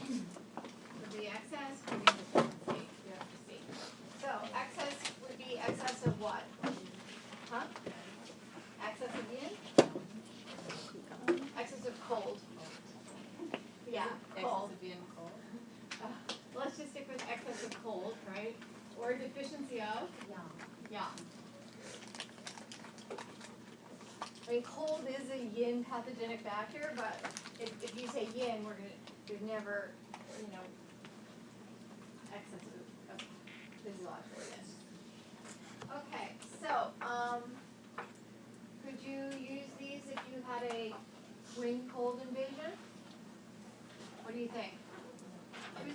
Would be excess, would be deficiency. You have to see. So excess would be excess of what? Huh? Excess of yin? Excess of cold. Yeah, cold. Excess of being cold. Let's just stick with excess of cold, right? Or deficiency of? Yang. I mean, cold is a yin pathogenic factor, but if you say yin, there's never, excess of physiological yin. Okay, so, could you use these if you had a wind-cold invasion? What do you think?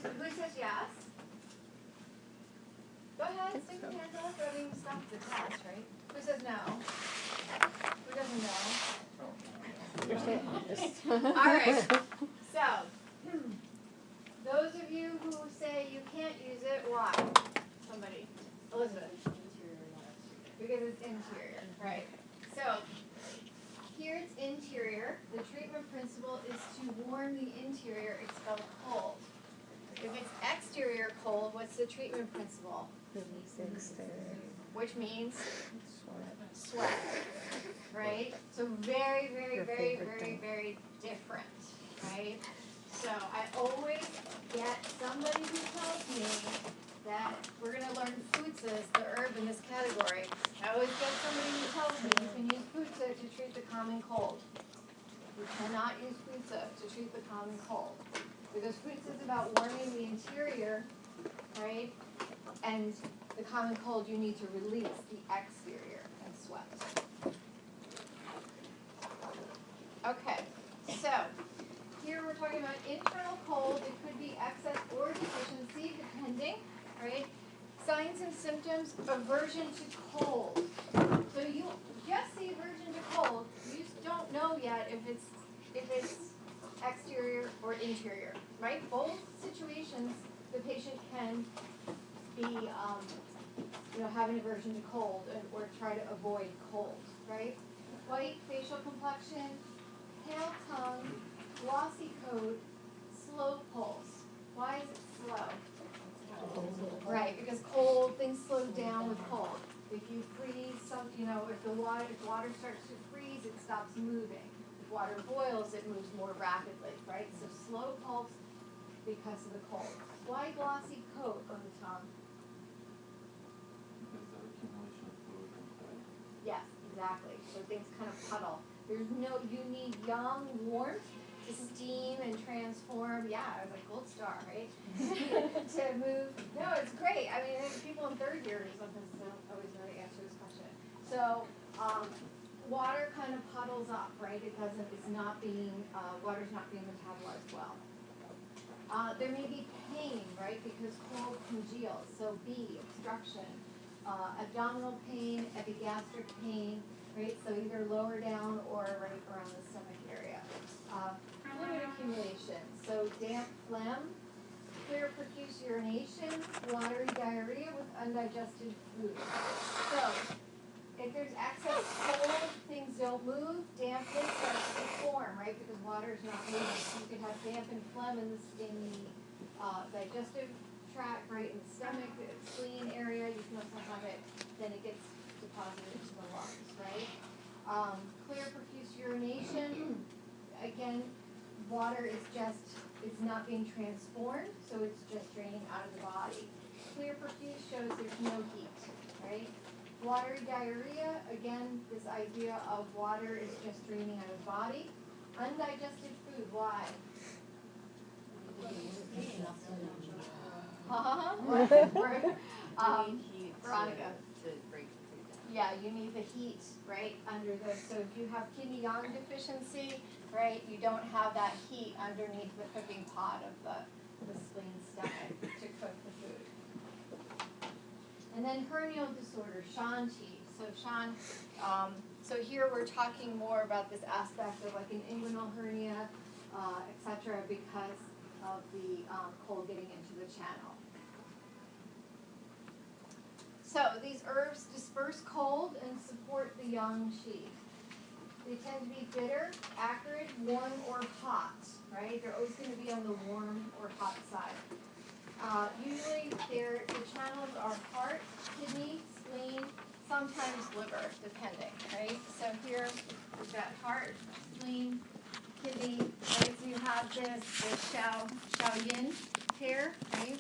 Who says yes? Go ahead, stick your hands up. I mean, stop the test, right? Who says no? Who doesn't know? All right. So, those of you who say you can't use it, why? Somebody. Elizabeth. Because it's interior, right? So, here it's interior. The treatment principle is to warm the interior, expel cold. If it's exterior cold, what's the treatment principle? Which means sweat, right? So very, very, very, very, very different, right? So I always get somebody who tells me that we're going to learn futsas, the herb in this category. I always get somebody who tells me you can use futsa to treat the common cold. You cannot use futsa to treat the common cold. Because futsa is about warming the interior, right? And the common cold, you need to release the exterior and sweat. Okay, so here we're talking about internal cold. It could be excess or deficiency, depending, right? Signs and symptoms, aversion to cold. So you just see aversion to cold. You just don't know yet if it's exterior or interior, right? Both situations, the patient can be, have an aversion to cold or try to avoid cold, right? White facial complexion, pale tongue, glossy coat, slow pulse. Why is it slow? Right, because cold, things slow down with cold. If you freeze if water starts to freeze, it stops moving. If water boils, it moves more rapidly, right? So slow pulse because of the cold. Why glossy coat on the tongue? Because the accumulation of fluid and clay. Yes, exactly. So things kind of puddle. You need young warmth to steam and transform. Yeah, I was like gold star, right? To move. No, it's great. I mean, people in third year sometimes don't always know the answer to this question. So, water kind of puddles up, right? Water's not being metabolized well. There may be pain, right? Because cold congeals. So B, obstruction, abdominal pain, epigastric pain, right? So either lower down or right around the stomach area. Fluid accumulation. So damp phlegm, clear profuse urination, watery diarrhea with undigested food. So if there's excess cold, things don't move, dampness starts to form, right? Because water is not moving. So you could have damp and phlegm in the digestive tract, right, in the stomach, the spleen area. You can also have it, then it gets deposited into the lungs, right? Clear profuse urination. Again, water is it's not being transformed, so it's just draining out of the body. Clear profuse shows there's no heat, right? Watery diarrhea, again, this idea of water is just draining out of the body. Undigested food, why? Veronica. To break food down. Yeah, you need the heat, right, under this. So if you have Qi-Yang deficiency, right, you don't have that heat underneath the cooking pot of the spleen stomach to cook the food. And then hernial disorder, Shanti. So so here we're talking more about this aspect of like an inguinal hernia, etc., because of the cold getting into the channel. So these herbs disperse cold and support the yang qi. They tend to be bitter, acrid, warm, or hot, right? They're always going to be on the warm or hot side. Usually the channels are heart, kidney, spleen, sometimes liver, depending, right? So here we've got heart, spleen, kidney, right? So you have this Shao Yin pair, right?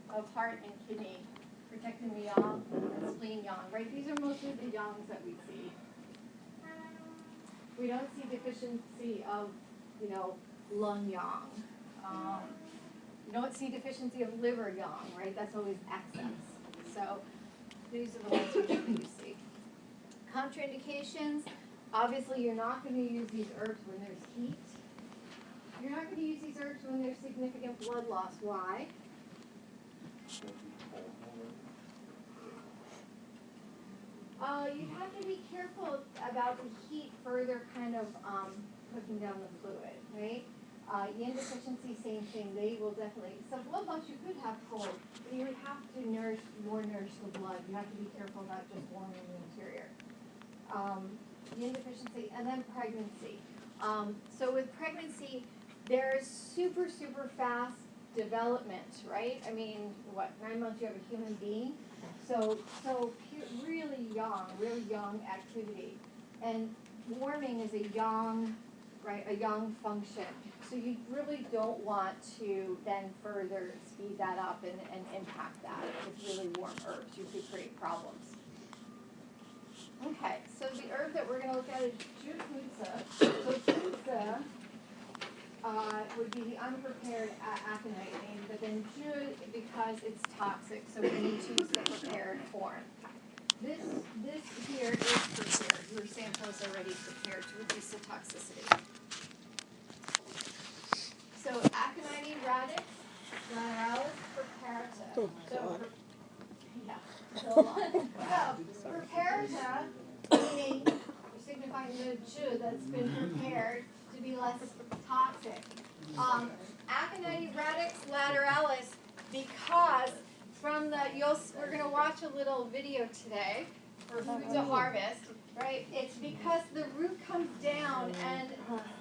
Of heart and kidney, protecting the yang and spleen yang, right? These are mostly the yangs that we see. We don't see deficiency of, lung yang. You don't see deficiency of liver yang, right? That's always excess. So these are the ones that you see. Contraindications, obviously you're not going to use these herbs when there's heat. You're not going to use these herbs when there's significant blood loss. Why? You have to be careful about the heat further kind of cooking down the fluid, right? Yin deficiency, same thing. They will definitely, so blood loss you could have cold, but you would have to nourish the blood. You have to be careful about just warming the interior. Yin deficiency, and then pregnancy. So with pregnancy, there's super, super fast development, right? I mean, 9 months you have a human being. So really young activity. And warming is a yang, right, a yang function. So you really don't want to then further speed that up and impact that with really warm herbs. You could create problems. Okay, so the herb that we're going to look at is Jufutsa. So Futsa would be the unprepared aconite name, but then Ju, because it's toxic, so we need to use the prepared form. This here is prepared. Your sample is already prepared to reduce the toxicity. So Aconite radix, Lateralis preparata. So preparata, meaning signifying the Ju that's been prepared to be less toxic. Aconite radix lateralis, because from we're going to watch a little video today for Foods of Harvest, right? It's because the root comes down and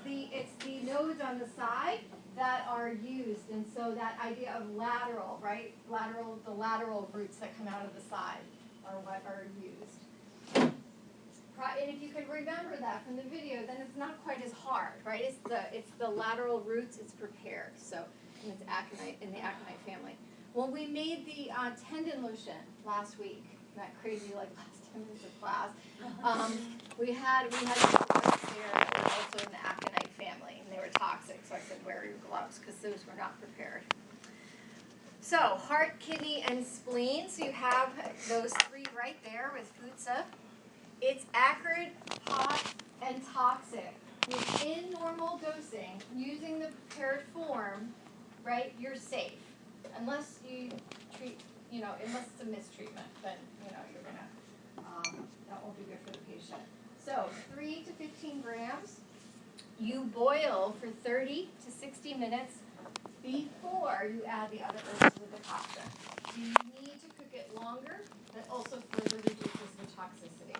it's the nodes on the side that are used, and so that idea of lateral, right? The lateral roots that come out of the side are what are used. And if you can remember that from the video, then it's not quite as hard, right? It's the lateral roots, it's prepared. So and it's aconite in the aconite family. When we made the tendon lotion last week, that crazy last 10 minutes of class, we had gloves there that were also in the aconite family, and they were toxic. So I said, wear your gloves because those were not prepared. So heart, kidney, and spleen. So you have those three right there with Futsa. It's acrid, hot, and toxic. Within normal dosing, using the prepared form, right, you're safe. Unless you treat, unless it's a mistreatment, then, you're going to, that won't be good for the patient. So 3 to 15 grams. You boil for 30 to 60 minutes before you add the other herbs to the decoction. You need to cook it longer, that also further reduces the toxicity.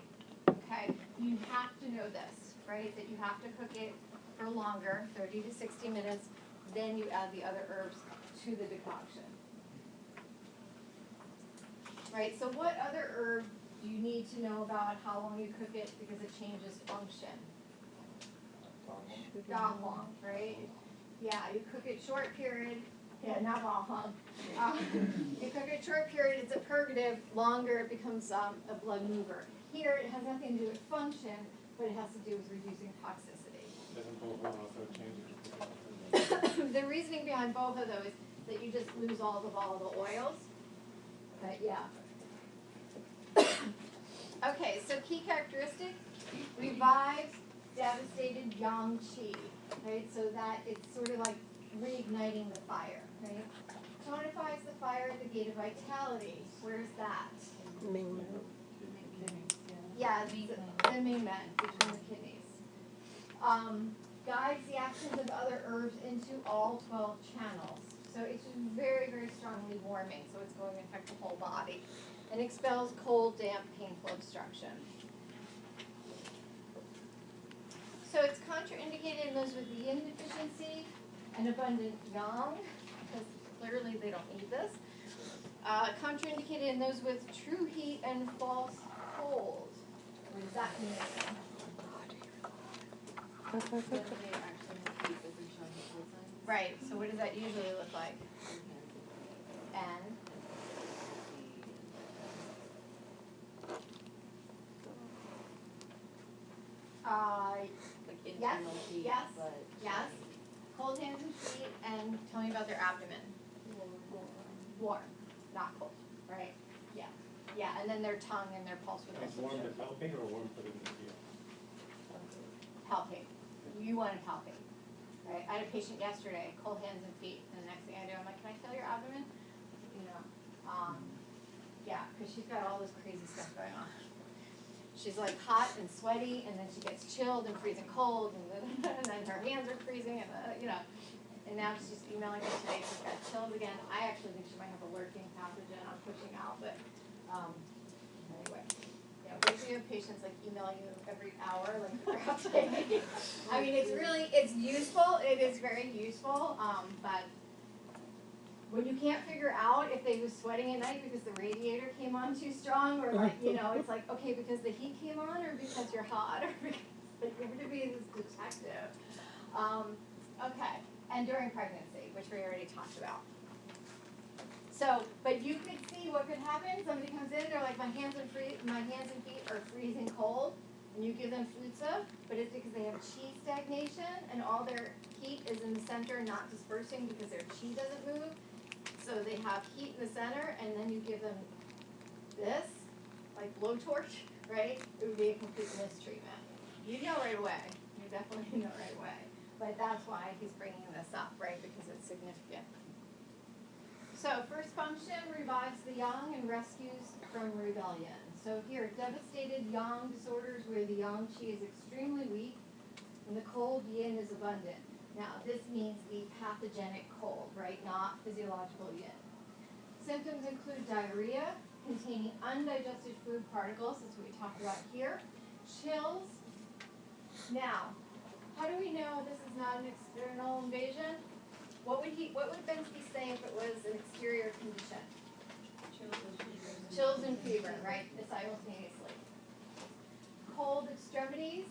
Okay, you have to know this, right? That you have to cook it for longer, 30 to 60 minutes, then you add the other herbs to the decoction. Right, so what other herb do you need to know about how long you cook it because it changes function? Da huang, right? Yeah, you cook it short period. Yeah, not da huang. You cook it short period, it's a purgative. Longer, it becomes a blood mover. Here, it has nothing to do with function, but it has to do with reducing toxicity. Doesn't boho also change it? The reasoning behind boho, though, is that you just lose all the volatile oils. But yeah. Okay, so key characteristic, revives devastated yang qi, right? So that it's sort of like reigniting the fire, right? Tonifies the fire at the gate of vitality. Where's that? Yeah, the main men between the kidneys. Guides the actions of other herbs into all 12 channels. So it's just very, very strongly warming, so it's going to affect the whole body. And expels cold, damp, painful obstruction. So it's contraindicated in those with yin deficiency and abundant yang, because clearly they don't need this. Contraindicated in those with true heat and false cold. What does that mean? When they actually have heat, does it show the cold signs? Right, so what does that usually look like? And Like internal heat, yes, but. yes. Cold hands and feet, and tell me about their abdomen. Warm, not cold, right? Yeah, yeah, and then their tongue and their pulse width. Is warm that's helping or warm for them to feel? Palpate. You want to palpate, right? I had a patient yesterday, cold hands and feet, and the next thing I do, I'm like, can I feel your abdomen? You know, yeah, because she's got all this crazy stuff going on. She's like hot and sweaty, and then she gets chilled and freezing cold, and then her hands are freezing, and you know. And now she's emailing me today, she's got chills again. I actually think she might have a lurking pathogen I'm pushing out, but anyway. Yeah, wait till you have patients like emailing you every hour, like perhaps I mean, it's useful, it is very useful, but when you can't figure out if they was sweating at night because the radiator came on too strong, or like, you know, it's like, okay, because the heat came on, or because you're hot, or because, like, you have to be this detective. Okay, and during pregnancy, which we already talked about. So, but you could see what could happen. Somebody comes in, they're like, my hands and feet are freezing cold, and you give them flutza, but it's because they have chi stagnation, and all their heat is in the center, not dispersing because their chi doesn't move. So they have heat in the center, and then you give them this, like blowtorch, right? It would be a complete mistreatment. You know right away. You definitely know right away. But that's why he's bringing this up, right? Because it's significant. So first function, revives the yang and rescues from rebellion. So here, devastated yang disorders where the yang qi is extremely weak and the cold yin is abundant. Now, this means the pathogenic cold, right? Not physiological yin. Symptoms include diarrhea containing undigested food particles, that's what we talked about here. Chills. Now, how do we know this is not an external invasion? What would Bensky say if it was an exterior condition? Chills and fever, right? Simultaneously. Cold extremities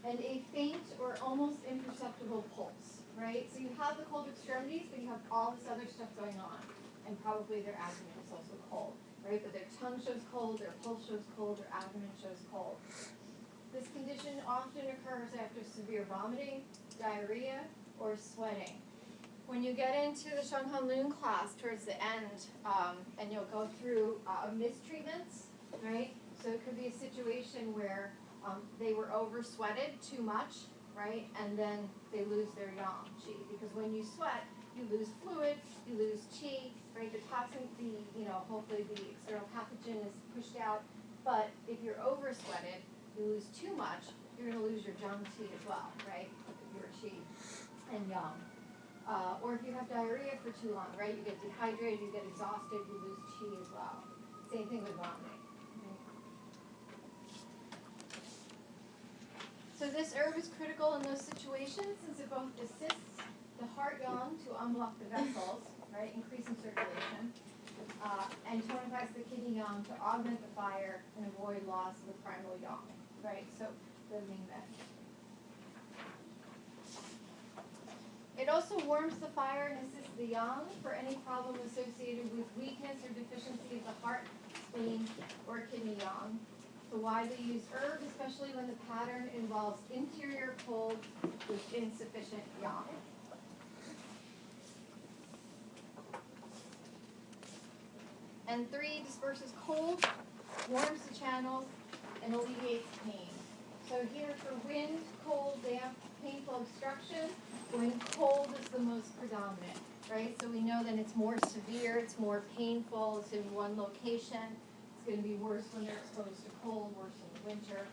and a faint or almost imperceptible pulse, right? So you have the cold extremities, but you have all this other stuff going on. And probably their abdomen is also cold, right? But their tongue shows cold, their pulse shows cold, their abdomen shows cold. This condition often occurs after severe vomiting, diarrhea, or sweating. When you get into the Shanghan Lun class towards the end, and you'll go through mistreatments, right? So it could be a situation where they were over-sweated too much, right? And then they lose their yang qi. Because when you sweat, you lose fluid, you lose qi, right? The toxin, hopefully the external pathogen is pushed out. But if you're over-sweated, you lose too much, you're going to lose your jiang qi as well, right? Your qi and yang. Or if you have diarrhea for too long, right? You get dehydrated, you get exhausted, you lose qi as well. Same thing with vomiting. So this herb is critical in those situations since it both assists the heart yang to unblock the vessels, right, increasing circulation, and tonifies the kidney yang to augment the fire and avoid loss of the primal yang, right? So the main benefit. It also warms the fire and assists the yang for any problem associated with weakness or deficiency of the heart, spleen, or kidney yang. It's a widely used herb, especially when the pattern involves interior cold with insufficient yang. And 3, disperses cold, warms the channels, and alleviates pain. So here for wind, cold, damp, painful obstruction, when cold is the most predominant, right? So we know that it's more severe, it's more painful, it's in one location. It's going to be worse when they're exposed to cold, worse in the winter.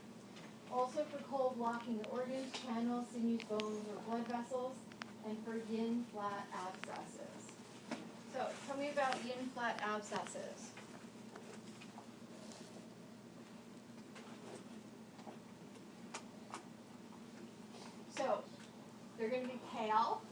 Also for cold, blocking the organs, channels, sinews, bones, or blood vessels, and for yin flat abscesses. So tell me about yin flat abscesses. tail.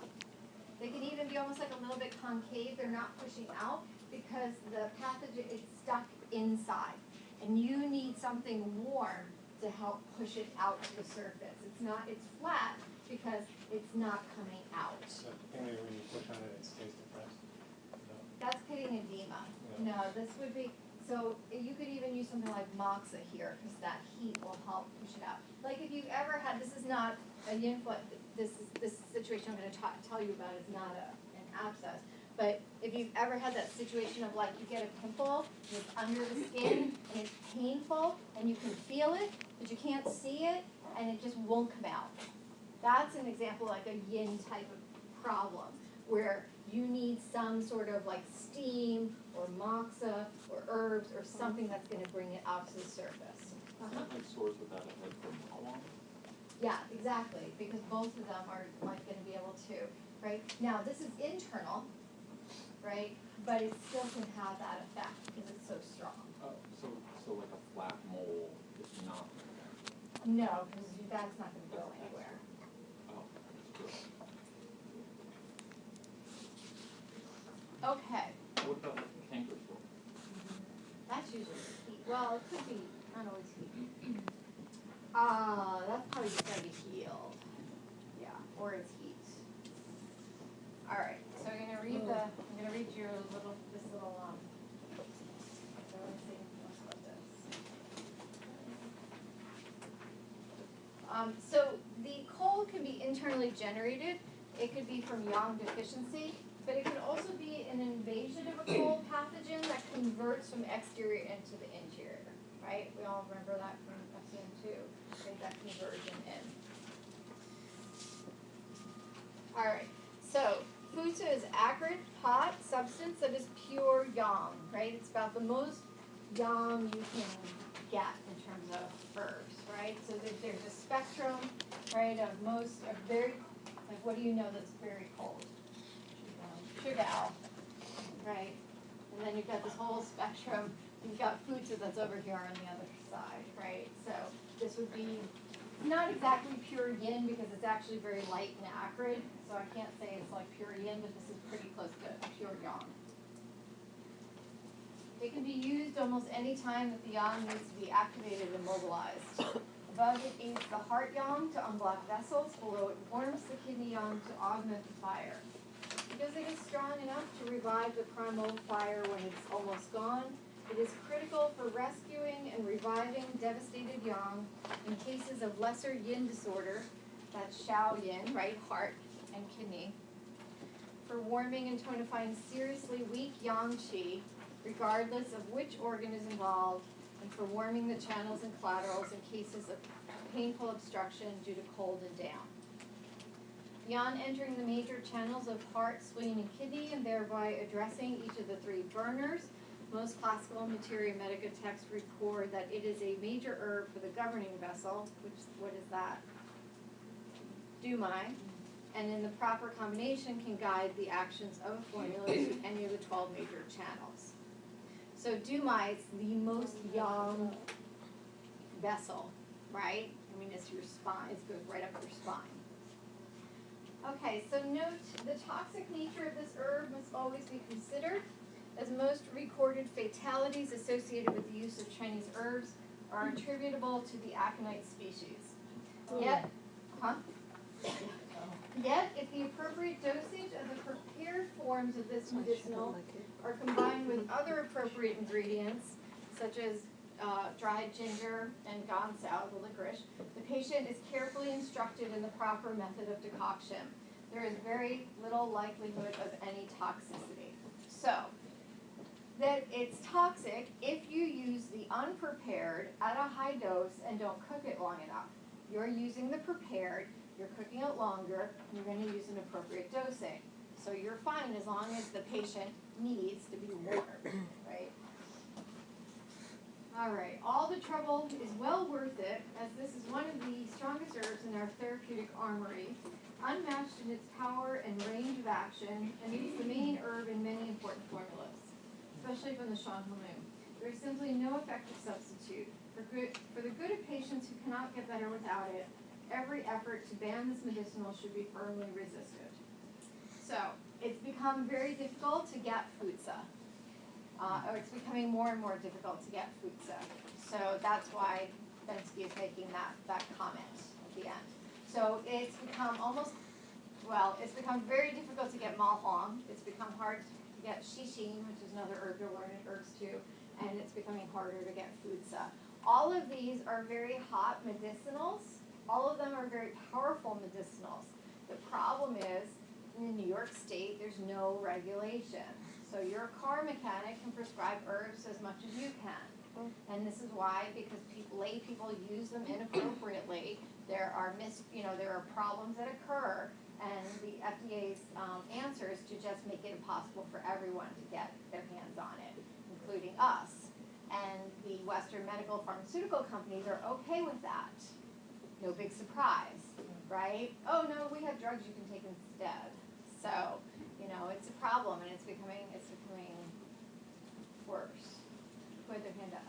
They can even be almost like a little bit concave. They're not pushing out because the pathogen is stuck inside. And you need something warm to help push it out to the surface. It's flat because it's not coming out. So maybe when you push on it, it stays depressed. No. That's pitting edema. Yeah. No, this would be, so you could even use something like Moxa here because that heat will help push it out. Like if you've ever had, this is not a yin foot, this situation I'm going to tell you about is not an abscess. But if you've ever had that situation of like you get a pimple, and it's under the skin, and it's painful, and you can feel it, but you can't see it, and it just won't come out. That's an example like a yin type of problem, where you need some sort of like steam, or moxa, or herbs, or something that's gonna bring it out to the surface. Like sores without a head from Hawaiian? Yeah, exactly, because both of them are like gonna be able to, right? Now, this is internal, right, but it still can have that effect because it's so strong. Oh, so like a flat mole is not. No, because that's not gonna go anywhere. Oh, understood. Okay, What about like a canker sore? that's usually heat, well, it could be, not always heat. That's probably just gotta be healed, yeah, or it's heat. All right, so I'm gonna read you this little, so let's see, what's about this. So the cold can be internally generated. It could be from yang deficiency, but it could also be an invasion of a cold pathogen that converts from exterior into the interior, right? We all remember that from SCM2, right, that conversion in. All right, so Futa is acrid, hot substance that is pure yang, right? It's about the most yang you can get in terms of herbs, right? So there's a spectrum, right, of very, like what do you know that's very cold? Shugao, right? And then you've got this whole spectrum. You've got Futa that's over here on the other side, right? So this would be not exactly pure yin because it's actually very light and acrid. So I can't say it's like pure yin, but this is pretty close to pure yang. It can be used almost any time that the yang needs to be activated and mobilized. Above it aids the heart yang to unblock vessels. Below it warms the kidney yang to augment the fire. Because it is strong enough to revive the primal fire when it's almost gone, it is critical for rescuing and reviving devastated yang in cases of lesser yin disorder, that's Shao yin, right, heart and kidney, for warming and tonifying seriously weak yang qi, regardless of which organ is involved, and for warming the channels and collaterals in cases of painful obstruction due to cold and damp. Beyond entering the major channels of heart, spleen, and kidney, and thereby addressing each of the three burners, most classical materia medica texts record that it is a major herb for the governing vessel, what is that? Dumai, and in the proper combination can guide the actions of a formula to any of the 12 major channels. So Dumai is the most yang vessel, right? I mean, it's your spine, it goes right up your spine. Okay, so note the toxic nature of this herb must always be considered, as most recorded fatalities associated with the use of Chinese herbs are attributable to the aconite species. Yet, if the appropriate dosage of the prepared forms of this medicinal are combined with other appropriate ingredients, such as dried ginger and gansao, the licorice, the patient is carefully instructed in the proper method of decoction. There is very little likelihood of any toxicity. So, that it's toxic if you use the unprepared at a high dose and don't cook it long enough. You're using the prepared, you're cooking it longer, and you're going to use an appropriate dosing. So you're fine as long as the patient needs to be warmed, right? All right, all the trouble is well worth it, as this is one of the strongest herbs in our therapeutic armory, unmatched in its power and range of action, and it's the main herb in many important formulas, especially from the Shan Hu Mu. There is simply no effective substitute. For the good of patients who cannot get better without it, every effort to ban this medicinal should be firmly resisted. become very difficult to get futsa. Or it's becoming more and more difficult to get futsa. So that's why Bensky is making that comment at the end. So it's become it's become very difficult to get malhong. It's become hard to get shishin, which is another herb you'll learn in herbs too, and it's becoming harder to get futsa. All of these are very hot medicinals. All of them are very powerful medicinals. The problem is, in New York State, there's no regulation. So your car mechanic can prescribe herbs as much as you can. And this is why, because lay people use them inappropriately. There are problems that occur, and the FDA's answer is to just make it impossible for everyone to get their hands on it, including us. And the Western medical pharmaceutical companies are okay with that. No big surprise, right? Oh no, we have drugs you can take instead. So, it's a problem, and it's becoming worse. Put their hand up.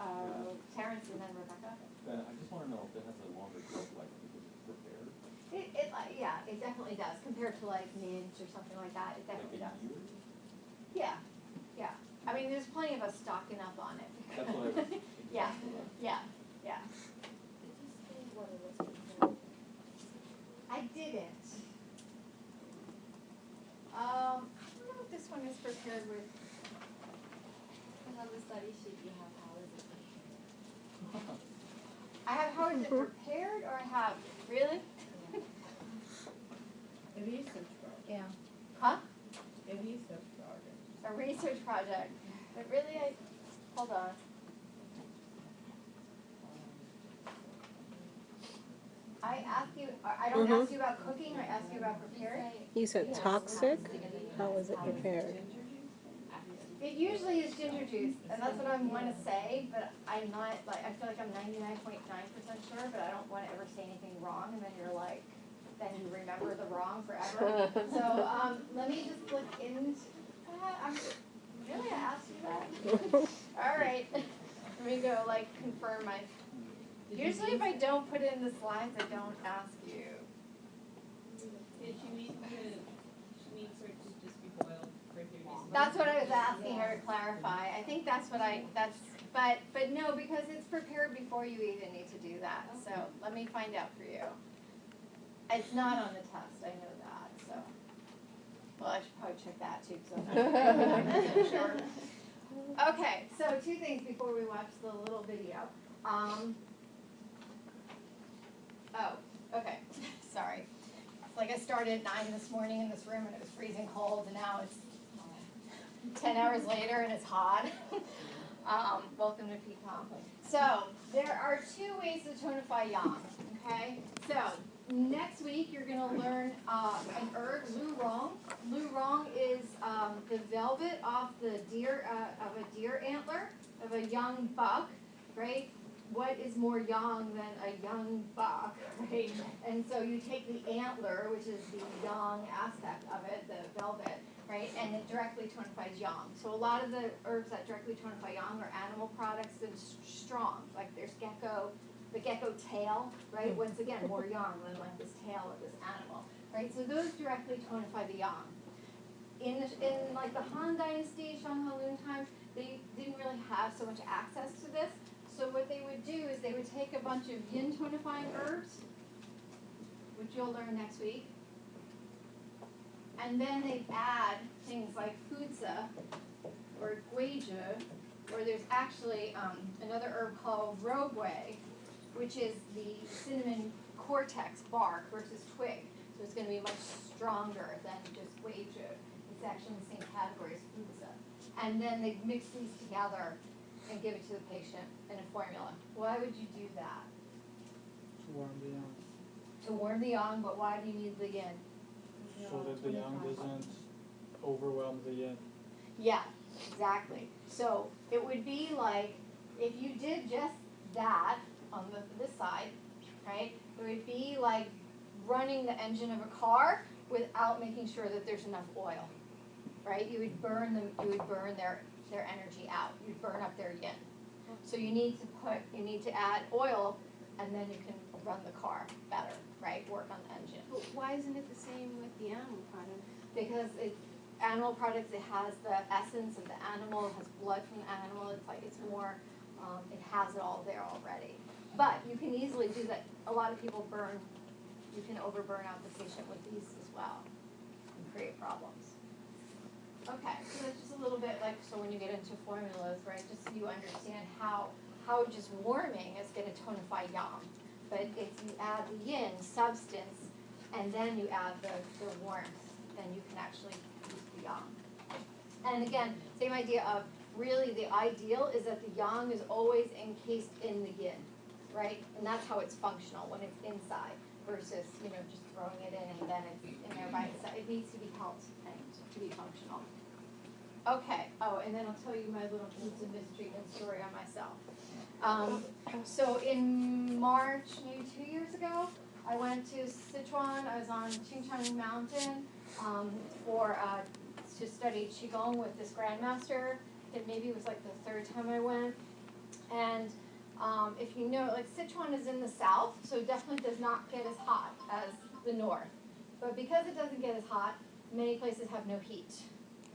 Terrence and then Rebecca. I just wanna know if it has a longer shelf life because it's prepared. It definitely does, compared to like mint or something like that, it definitely Like a does. year? Yeah. I mean, there's plenty of us stocking up on it. That's what I was thinking. Yeah. Yeah. Did you say what it was prepared? I didn't. I don't know if this one is prepared with. And on the study sheet you have, how is it prepared? I have how is it prepared, or I have really? A research project. Yeah. Huh? A research project. A research project. But really, hold on. I ask you. I don't ask you about cooking. I ask you about preparing. You said toxic? How was it prepared? It usually is ginger juice, and that's what I want to say, but I'm not, I feel like I'm 99.9% sure, but I don't want to ever say anything wrong, and then you're like, then you remember the wrong forever. So, let me just look into that. Really, I asked you that? All right, let me go, confirm my, usually if I don't put it in the slides, I don't ask you. Did you need for it to just be boiled for 30 minutes? That's what I was asking her to clarify. I think that's what but no, because it's prepared before you even need to do that. So let me find out for you. It's not on the test, I know that, so. Well, I should probably check that too, so I'm not sure. Okay, so two things before we watch the little video. Okay, sorry. It's like I started at 9 this morning in this room and it was freezing cold, and now it's 10 hours later and it's hot. Welcome to Pecan. So, there are two ways to tonify yang, okay? So, next week you're going to learn an herb, lu rong. Lu rong is the velvet off the deer, of a deer antler, of a young buck, right? What is more young than a young buck, right? And so you take the antler, which is the young aspect of it, the velvet, right? And it directly tonifies yang. So a lot of the herbs that directly tonify yang are animal products and strong. Like there's the gecko tail, right? Once again, more yang than like this tail of this animal, right? So those directly tonify the yang. In like the Han Dynasty, Shang Halun times, they didn't really have so much access to this. So what they would do is they would take a bunch of yin tonifying herbs, which you'll learn next week, and then they'd add things like futsa or guizhi, or there's actually another herb called rogueway, which is the cinnamon cortex bark versus twig. So it's going to be much stronger than just guizhi. It's actually in the same category as futsa. And then they mix these together and give it to the patient in a formula. Why would you do that? To warm the young, To warm the yang, but why do you need the yin? so that the young doesn't overwhelm the yin. Yeah, exactly. So it would be like if you did just that on this side, right? It would be like running the engine of a car without making sure that there's enough oil, right? You would burn them. You would burn their energy out. You'd burn up their yin. So you need to add oil, and then you can run the car better, right? Work on the engine. But why isn't it the same with the animal product? Because animal products, it has the essence of the animal, it has blood from the animal, it's like, it's more, it has it all there already. But you can easily do that. A lot of people burn, you can overburn out the patient with these as well and create problems. Okay, so that's just a little bit like, so when you get into formulas, right, just so you understand how just warming is gonna tonify yang. But if you add the yin substance, and then you add the warmth, then you can actually use the yang. And again, same idea of really the ideal is that the yang is always encased in the yin, right? And that's how it's functional when it's inside versus, just throwing it in and then it's in there by itself. It needs to be held and to be functional. Okay, and then I'll tell you my little pizza mistreatment story on myself. So in March, maybe 2 years ago, I went to Sichuan. I was on Qingchang Mountain to study Qigong with this grandmaster. And maybe it was like the third time I went. And if you know, like Sichuan is in the south, so it definitely does not get as hot as the north. But because it doesn't get as hot, many places have no heat,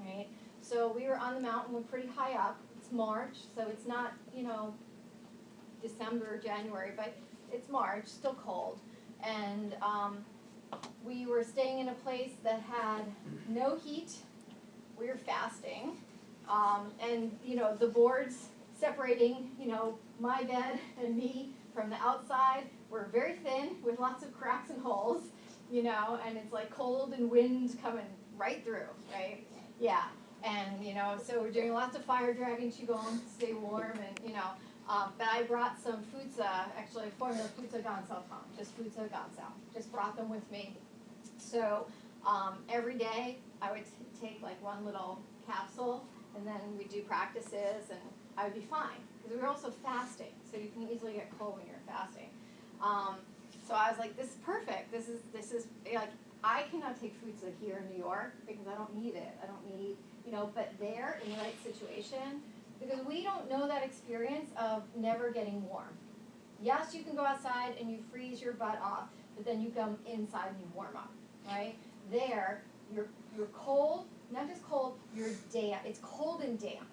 right? So we were on the mountain, we're pretty high up. It's March, so it's not, December or January, but it's March, still cold. And we were staying in a place that had no heat. We were fasting. And, the boards separating, my bed and me from the outside were very thin with lots of cracks and holes, and it's like cold and wind coming right through, right? Yeah. And, so we're doing lots of fire dragon qigong to stay warm and, but I brought some fuzi, actually formula fuzi gansao tang, just fuzi gansao, just brought them with me. So every day I would take like one little capsule and then we'd do practices and I would be fine because we were also fasting, so you can easily get cold when you're fasting. So I was like, this is perfect. This is like, I cannot take fuzi here in New York because I don't need it. I don't need, but there in the right situation, because we don't know that experience of never getting warm. Yes, you can go outside and you freeze your butt off, but then you come inside and you warm up, right? There, you're cold, not just cold, you're damp. It's cold and damp.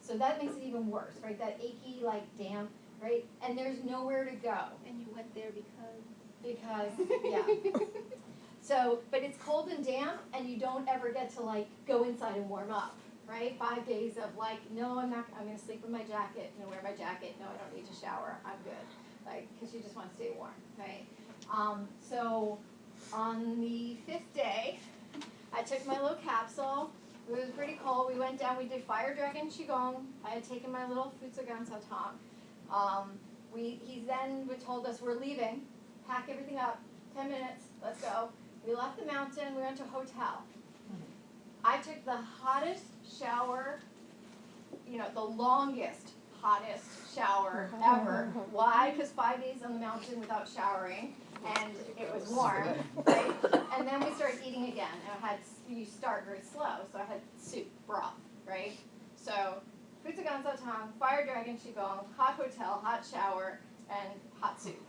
So that makes it even worse, right? That achy, like, damp, right? And there's nowhere to go. And you went there Because, yeah. So, but it's cold and damp, and you don't ever get to, like, go inside and warm up, right? 5 days of, like, no, I'm going to sleep in my jacket, I'm going to wear my jacket, no, I don't need to shower, I'm good. Like, because you just want to stay warm, right? So, on the 5th day, I took my little capsule. It was pretty cold. We went down, we did fire dragon qigong. I had taken my little fuzi gansao tang. He then told us we're leaving, pack everything up, 10 minutes, let's go. We left the mountain, we went to a hotel. I took the hottest shower, the longest, hottest shower ever. Why? Because 5 days on the mountain without showering, and it was warm, right? And then we started eating again, and you start very slow, so I had soup, broth, right? So, fuzi gansao tang, fire dragon qigong, hot hotel, hot shower, and hot soup.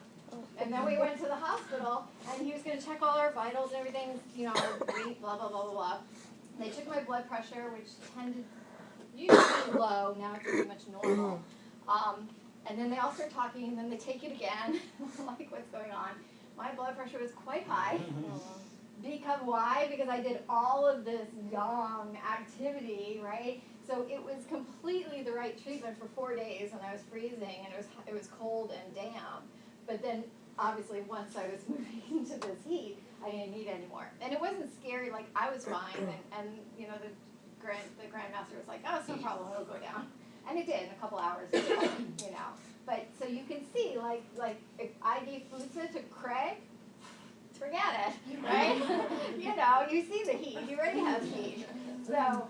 And then we went to the hospital, and he was going to check all our vitals and everything, our weight, blah, blah, blah, blah, blah. They took my blood pressure, which used to be low, now it's pretty much normal. And then they all start talking, and then they take it again, like, what's going on? My blood pressure was quite high. Because why? Because I did all of this yang activity, right? So it was completely the right treatment for 4 days, and I was freezing, and it was cold and damp. But then, obviously, once I was moving into this heat, I didn't need it anymore. And it wasn't scary, like, I was fine, and the grandmaster was like, oh, it's no problem, it'll go down. And it did in a couple hours, But, so you can see, like if I gave fuzi to Craig, forget it, right? You see the heat, he already has heat. So,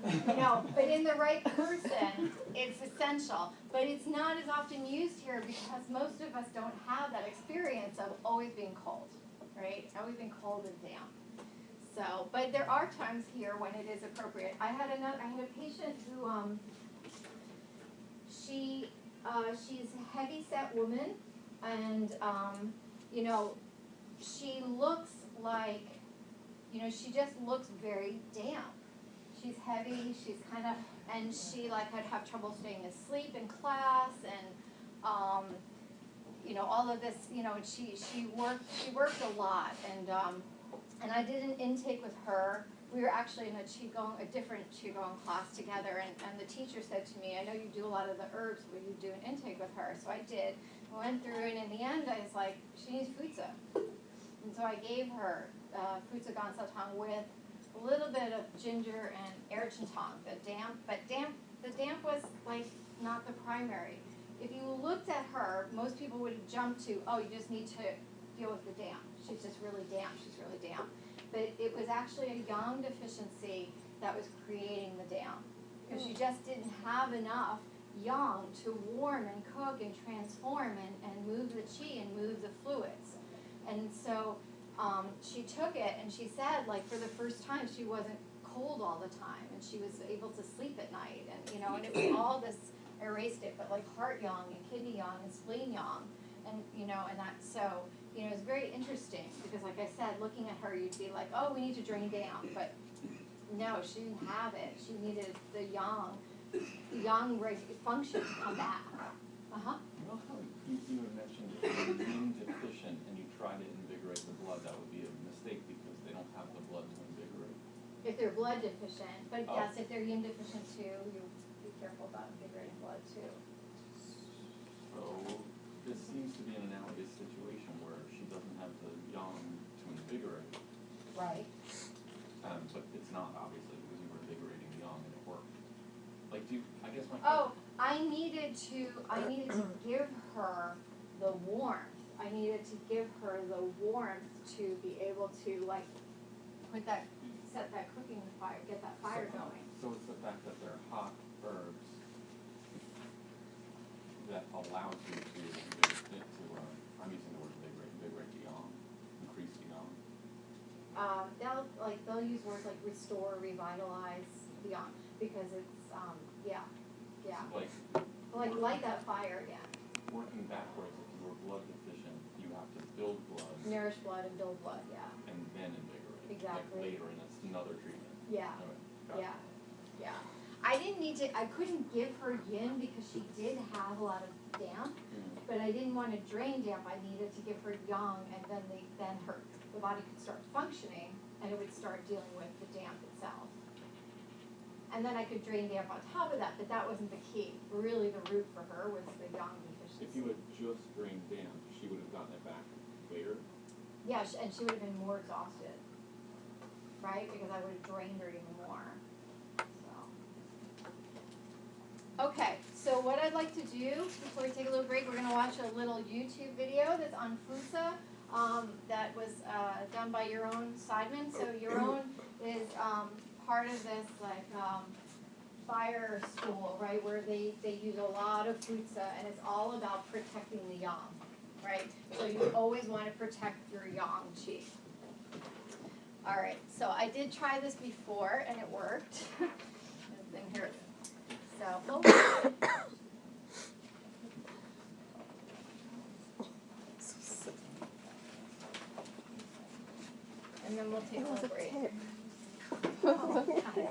but in the right person, it's essential. But it's not as often used here because most of us don't have that experience of always being cold, right? Always being cold and damp. So, but there are times here when it is appropriate. I had a patient who, she's a heavy-set woman, and, she looks like, she just looks very damp. she's heavy, she's kind of, and she like had have trouble staying asleep in class, and you know, all of this, you know, and she worked a lot, and I did an intake with her. We were actually in a different Qigong class together, and the teacher said to me, I know you do a lot of the herbs, will you do an intake with her? So I did. I went through it, and in the end, I was like, she needs futsa. And so I gave her futsa gansatang with a little bit of ginger and erichintan, the damp was like not the primary. If you looked at her, most people would have jumped to, oh, you just need to deal with the damp. She's just really damp, But it was actually a yang deficiency that was creating the damp. Because she just didn't have enough yang to warm and cook and transform and move the qi and move the fluids. And so she took it, and she said, like, for the first time, she wasn't cold all the time, and she was able to sleep at night, and you know, and it was all this, I erased it, but like heart yang and kidney yang and spleen yang, and you know, and that, so, you know, it's very interesting, because like I said, looking at her, you'd be like, oh, we need to drain down, but no, she didn't have it. She needed the yang function to come back. Uh-huh. You know how you had mentioned if you're yin deficient and you try to invigorate the blood, that would be a mistake because they don't have the blood to invigorate. If they're blood deficient, but Oh. yes, if they're yin deficient too, you be careful about invigorating blood too. So this seems to be an analogous situation where she doesn't have the yang to invigorate, Right. but it's not obviously because you were invigorating the yang and it worked. Like, I guess my Oh, I needed to give her the warmth. I needed to give her the warmth to be able to like set that cooking fire, get that fire going. So it's the fact that they're hot herbs that allows you to I'm using the word invigorate the yang, increase the yang. They'll use words like restore, revitalize the yang, because it's like that fire again. Working backwards, if you were blood deficient, you have to build blood Nourish blood and build blood, yeah. and then invigorate. Exactly. Like later, and that's another treatment. Yeah. Okay, got it. Yeah. I couldn't give her yin because she did have a lot of damp, but I didn't want to drain damp. I needed to give her yang, and then the body could start functioning, and it would start dealing with the damp itself. And then I could drain damp on top of that, but that wasn't the key. Really, the root for her was the yang deficiency. If you had just drained damp, she would have gotten it back later. Yeah, and she would have been more exhausted, right? Because I would have drained her even more. So. Okay, so what I'd like to do before we take a little break, we're going to watch a little YouTube video that's on Fusa that was done by Yaron Seidman. So Yaron is part of this fire school, right, where they use a lot of Fusa, and it's all about protecting the yang, right? So you always want to protect your yang qi. All right, so I did try this before, and it worked. And here it is. So, and then we'll take a little break. Oh, got it.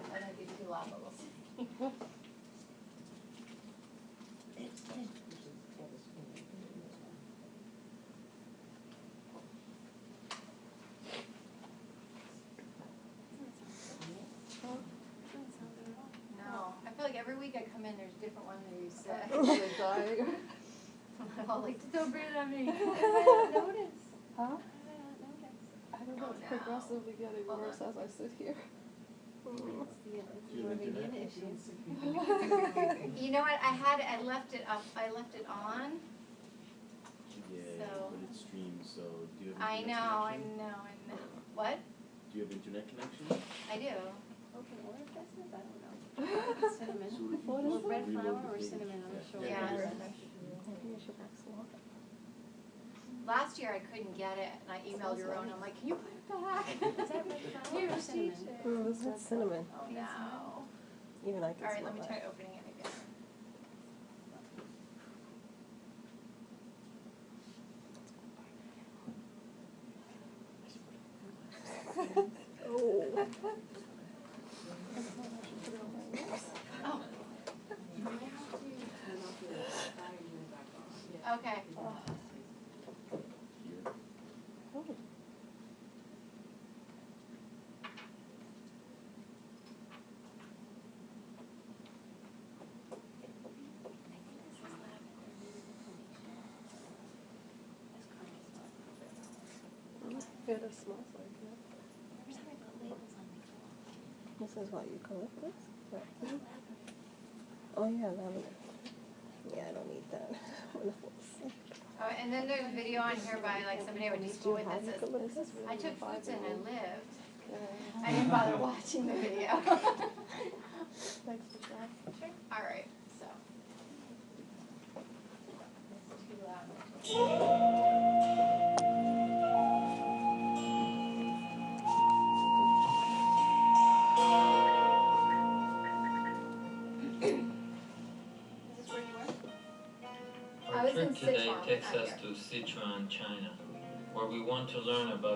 I might be too loud, but we'll see. No, I feel like every week I come in, there's a different one that you say. I'm all like, don't breathe on me. I don't notice. Huh? I don't know, it's progressively getting worse as I sit here. You know what, I left it up, I left it on. Yeah, So- but it streams, so do you have I internet know. connection? What? Do you have internet connection? I do. Okay, what if this is? I don't know. Cinnamon. So if you Well, just red reload flour the or page, cinnamon, I'm yeah. sure. Yeah, last year I couldn't get it, and I emailed your own, I'm like, can you put it back? Is that red Here, or teach cinnamon? it. That's cinnamon. Oh, no. Even I can Alright, smell let me that. try opening it again. Oh. Oh. Okay. Here. It smells like that. This is why you collect this? Right. Oh yeah, lavender. Yeah, I don't need that. Oh, and then there's a video on here by like somebody I went to school with that says, eucalyptus? I took fruits and I lived. I didn't bother watching the video. Alright, so. Too loud. Is this where you were? I Our was in trip today Sichuan, takes not us here. to Sichuan, China, where we want to learn about